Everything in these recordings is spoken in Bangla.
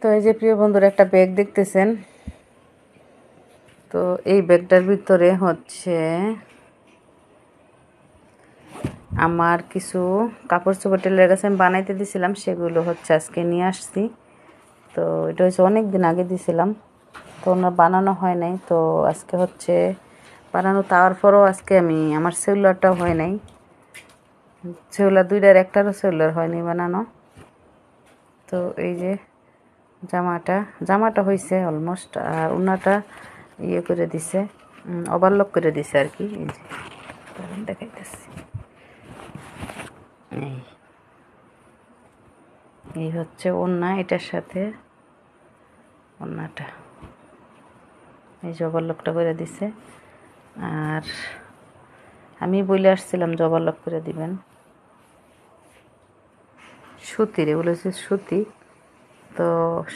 তো এই যে প্রিয় বন্ধুরা একটা ব্যাগ দেখতেছেন, তো এই ব্যাগটার ভিতরে হচ্ছে আমার কিছু কাপড় চোপড় টেলারের কাছে আমি বানাইতে দিয়েছিলাম, সেগুলো হচ্ছে আজকে নিয়ে আসছি। তো এটা হচ্ছে অনেক দিন আগে দিয়েছিলাম, তো ওনার বানানো হয় নাই। তো আজকে হচ্ছে বানানো, তারপরও আজকে আমি আমার সেলুলারটাও হয় নাই, সেলুলার দুইটার একটারও সেলুলার হয়নি বানানো। তো এই যে জামাটা হয়েছে অলমোস্ট, আর ওনাটা ইয়ে করে দিছে, ওভারলক করে দিছে আর কি। এই যে দেখাইতেছি, এই হচ্ছে ওড়না, এটার সাথে ওড়নাটা এই যে ওভারলকটা করে দিছে। আর আমি বলে আসছিলাম যে ওভারলক করে দিবেন, সুতির, এগুলো হচ্ছে সুতি। তো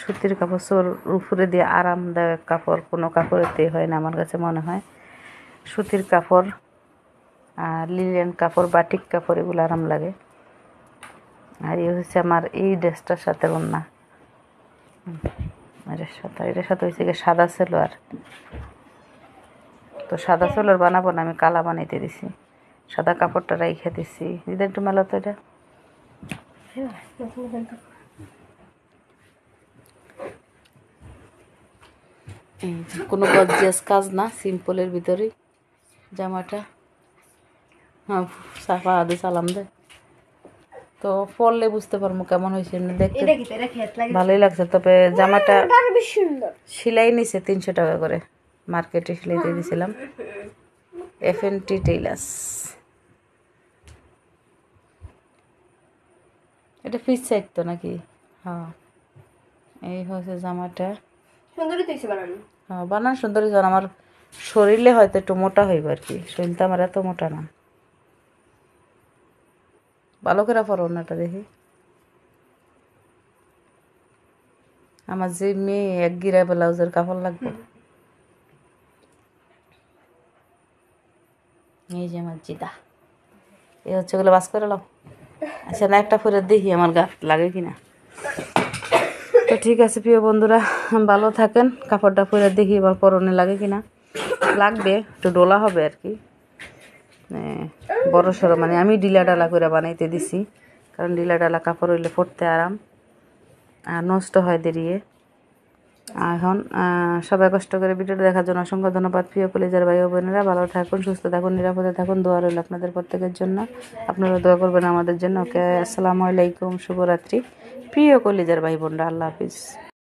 সুতির কাপড় চোর উপরে দিয়ে আরামদায়ক কাপড় কোনো কাপড়েতে হয় না আমার কাছে মনে হয়। সুতির কাপড় আর লিলেন কাপড়, বাটিক কাপড়, এগুলো আরাম লাগে। আর এই হচ্ছে আমার এই ড্রেসটার সাথে ওড়না, এটার সাথে হয়েছে গিয়ে সাদা সেলোয়ার। তো সাদা সেলোয়ার বানাবো না, আমি কালা বানাইতে দিছি, সাদা কাপড়টা রাইখে দিছি। দিদা একটু মেলা তো এটা, কোনো গর্জিয়াস কাজ না, সিম্পলের ভিতরেই জামাটা। হ্যাঁ, সাফা হাতে সালাম দে। তো পরলে বুঝতে পারবো কেমন হয়েছে, দেখতে ভালোই লাগছে। তবে জামাটা সেলাই নিছে 300 টাকা করে, মার্কেটে সেলাইতে দিয়েছিলাম, FNT টেইলার্স। এটা পিস সাইড তো নাকি? হ্যাঁ, এই হচ্ছে জামাটা। হ্যাঁ, বানান সুন্দর হয়েছে। আমার শরীরে হয়তো একটু মোটা হইব আর কি, শরীরটা আমার এত মোটা না। ভালো করে পরো ওড়নাটা দেখি। আমার যে মেয়ে এক গিরা ব্লাউজের কাপড় লাগবে। এই যে আমার জিদা, এই হচ্ছে ওগুলো বাস করে লাও। আচ্ছা, না একটা পরে দেখি আমার গা লাগে কিনা। তো ঠিক আছে প্রিয় বন্ধুরা, ভালো থাকেন। কাপড়টা পরে দেখি এবার পরনে লাগে কিনা, লাগবে একটু ডোলা হবে আর কি, বড় সড়ো। মানে আমি ডিলা ডালা করে বানাইতে দিছি, কারণ ডিলা ডালা কাপড় হইলে পরতে আরাম, আর নষ্ট হয় দেরিয়ে। এখন সবাই কষ্ট করে ভিডিওটা দেখার জন্য অসংখ্য ধন্যবাদ। প্রিয় কলেজের ভাই ও বোনেরা, ভালো থাকুন, সুস্থ থাকুন, নিরাপদে থাকুন। দোয়া রইল আপনাদের প্রত্যেকের জন্য, আপনারা দোয়া করবেন আমাদের জন্য। ওকে, আসসালামু আলাইকুম, শুভরাত্রি প্রিয় কলেজের ভাই বোনরা, আল্লাহ হাফিজ।